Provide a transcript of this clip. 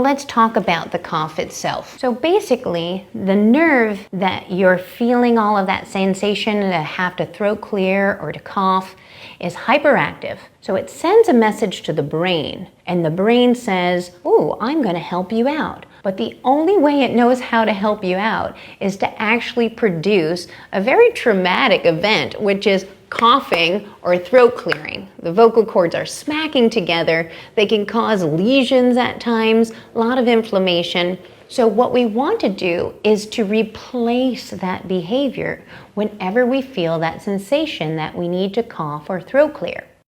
let's talk about the cough itself. So basically, the nerve that you're feeling all of that sensation to have to throat clear or to cough is hyperactive. So it sends a message to the brain, and the brain says, "Oh, I'm going to help you out." But the only way it knows how to help you out is to actually produce a very traumatic event, which is coughing or throat clearing. The vocal cords are smacking together. They can cause lesions at times, a lot of inflammation. So what we want to do is to replace that behavior whenever we feel that sensation that we need to cough or throat clear.